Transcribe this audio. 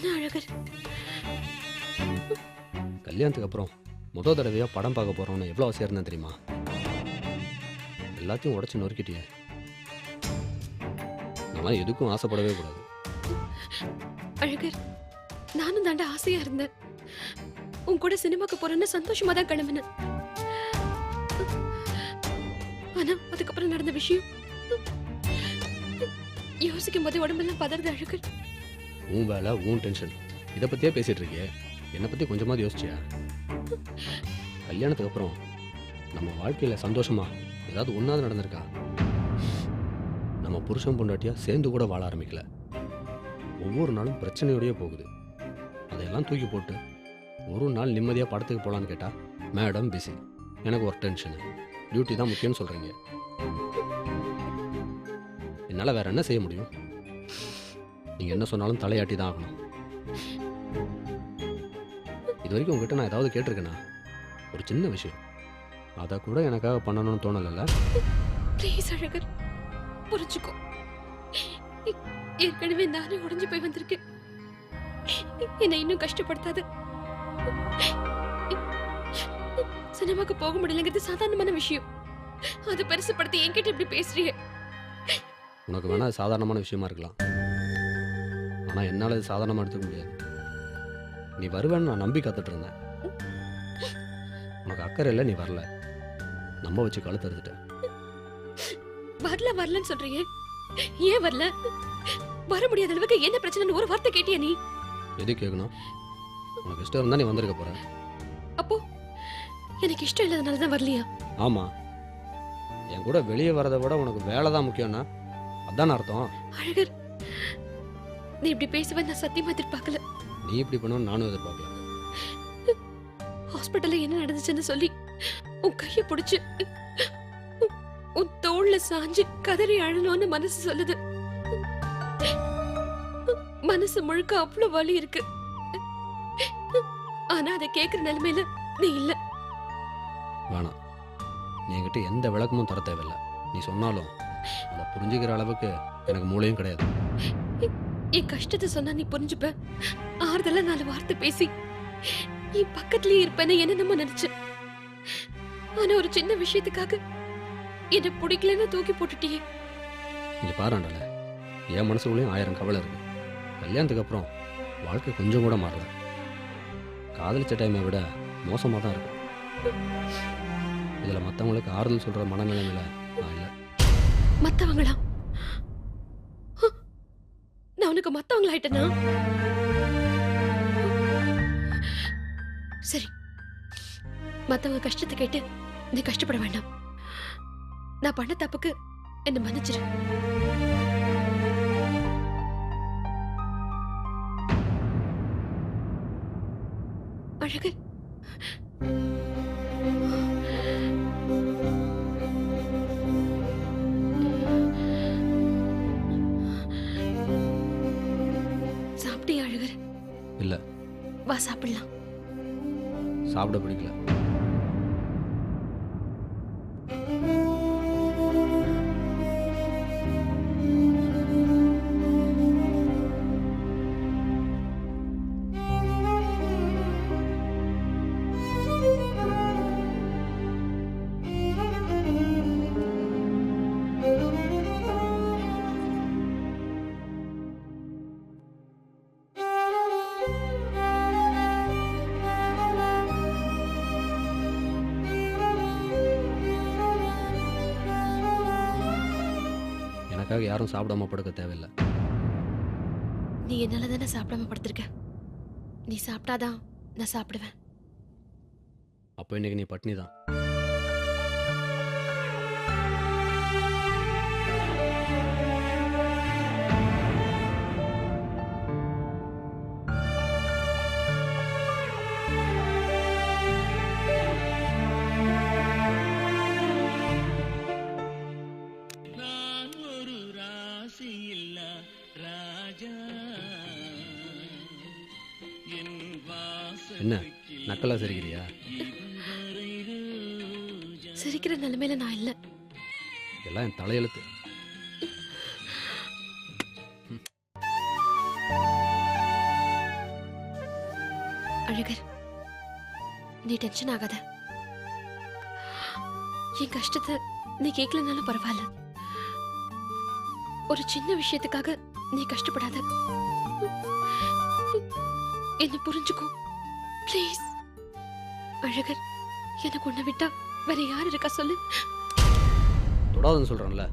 என்ன அழகர், கல்யாணத்துக்கு அப்புறம் முதல் தடவையா படம் பார்க்க போறோம்னு எவ்வளோ அவசியம் இருந்தா தெரியுமா? எல்லாத்தையும் உடச்சி நொறுக்கிட்டியே. நான் எதுக்கும் ஆசைப்படவே கூடாது. அழகர், நானும் தாண்டா ஆசையா இருந்தேன். உன் கூட சினிமாக்கு போறேன்னு சந்தோஷமா தான் கிளம்பினேன். ஆனா அதுக்கப்புறம் நடந்த விஷயம் யோசிக்கும் போது உடம்பெல்லாம் பதறது அழகர். உன் வேலை, உன் டென்ஷன், இதை பத்தியே பேசிட்டு இருக்கியே. என்னை பத்தி கொஞ்சமாவது யோசிச்சியா? கல்யாணத்துக்கு அப்புறம் நம்ம வாழ்க்கையில சந்தோஷமா ஏதாவது ஒன்றாவது நடந்திருக்கா? நம்ம புருஷன் பொண்டாட்டியா சேர்ந்து கூட வாழ ஆரம்பிக்கல. ஒவ்வொரு நாளும் பிரச்சனையோடயே போகுது. அதையெல்லாம் தூக்கி போட்டு ஒரு நாள் நிம்மதியாக படத்துக்கு போகலான்னு கேட்டால் மேடம் பிஸி, எனக்கு ஒரு டென்ஷனு, டியூட்டி தான் முக்கியம்னு சொல்கிறீங்க. என்னால் வேற என்ன செய்ய முடியும்? நீங்கள் என்ன சொன்னாலும் தலையாட்டி தான் ஆகணும். இது வரைக்கும் உங்ககிட்ட நான் ஏதாவது கேட்டிருக்கேனா? ஒரு சின்ன விஷயம், அதை கூட எனக்காக பண்ணணும்னு தோணலைல்ல? ப்ளீஸ் அழகர், புரிஞ்சுக்கோ. ஏற்கனவே நானே உடைஞ்சு போய் வந்திருக்கேன். என்னை இன்னும் கஷ்டப்படுத்தாது. சினிமாக்கு போக முடியலங்கிறது சாதாரணமான விஷயம். அது பெருசுப்படுத்தி என்கிட்ட இப்படி பேசுறீங்க. உனக்கு வேணா அது சாதாரணமான விஷயமா இருக்கலாம், ஆனால் என்னால் அது சாதாரணமாக எடுத்துக்க முடியாது. நீ வருவேன்னு நான் நம்பி காத்துட்டு இருந்தேன். உனக்கு அக்கறை இல்லை, நீ வரல. நம்ப வச்சு கழுத்து அறுத்துட்டேன். வரலன்னு சொல்றீங்க, ஏன் வரல? வர முடியாத அளவுக்கு என்ன பிரச்சனை ஒரு வார்த்தை கேட்டியா நீ? எது கேட்கணும்? உனக்கு இஷ்டம் இருந்தா நீ வந்திருக்க போற. அப்போ எனக்கு இஷ்டம் இல்லாதனால தான் வரலையா? ஆமா, என் கூட வெளியே வரதை விட உனக்கு வேலை தான் முக்கியம்னா அதான் அர்த்தம். அழகர், நீ இப்படி பேசுவேன் நான் சத்தியமா எதிர்பார்க்கல. நீ இப்படி பண்ணுவேன்னு நானும் எதிர்பார்க்கல. ஹாஸ்பிட்டல்ல என்ன நடந்துச்சுன்னு சொல்லி உன் கையை பிடிச்சு உன் தோள்ல சாஞ்சு கதறி அழணும்னு மனசு சொல்லுது. மனசு முழுக்க அவ்வளவு வலி இருக்கு. ஆனா அதை கேட்கிற நிலைமையில நீ இல்ல. வேணாம், நீ என்கிட்ட எந்த விளக்கமும் தர தேவையில்லை. நீ சொன்னாலும் அதை புரிஞ்சுக்கிற அளவுக்கு எனக்கு மூளையும் கிடையாது. என் கஷ்டத்தை சொன்னா நீ புரிஞ்சுப்ப. ஆறுதலா 4 வார்த்தை பேசி என் பக்கத்துலயே இருப்பேன்னு என்னென்னமோ நினைச்சேன். ஆனா ஒரு சின்ன விஷயத்துக்காக என்ன பிடிக்கலன்னு தூக்கி போட்டுட்டியே. இங்க பாருண்டல, என் மனசுக்குள்ளேயும் 1000 கவலை இருக்கு. கல்யாணத்துக்கு அப்புறம் வாழ்க்கை கொஞ்சம் கூட மாறல. காதலிச்ச டைமை விட மோசமாக தான் இருக்கு. இதில் மற்றவங்களுக்கு ஆறுதல் சொல்கிற மனநிலைமையில நான் இல்லை. மற்றவங்களா? நான் உனக்கு மற்றவங்களாயிட்டேனா? சரி, மற்றவங்க கஷ்டத்தை கேட்டு நீ கஷ்டப்பட வேண்டாம். நான் பண்ண தப்புக்கு என்ன மன்னிச்சிரு. அழகு, சாப்பிட்டியா அழகர்? இல்லை. வா சாப்பிடலாம். சாப்பிட பிடிக்கல. எனக்காக யாரும் சாப்பிடாம படுக்க தேவையில்லை. நீ என்னால தானே சாப்பிடாம படுத்திருக்க. நீ சாப்பிட்டாதான் நான் சாப்பிடுவேன். அப்போ இன்னைக்கு நீ பட்னி தான். என்ன நக்கலா சிரிக்கிறியா? சிரிக்கிற நிலைமையில நான் இல்ல. எல்லாம் என் தலையெழுத்து. அழகர், நீ டென்ஷன் ஆகாத. என் கஷ்டத்தை நீ கேட்கலனாலும் பரவாயில்ல. ஒரு சின்ன விஷயத்துக்காக நீ கஷ்டப்படாத. என்ன புரிஞ்சுக்கோ ப்ளீஸ். அழகர், எனக்கு உன்னை விட்டா வேற யார் இருக்கா சொல்லு? தொடாதுன்னு சொல்கிறேன்ல.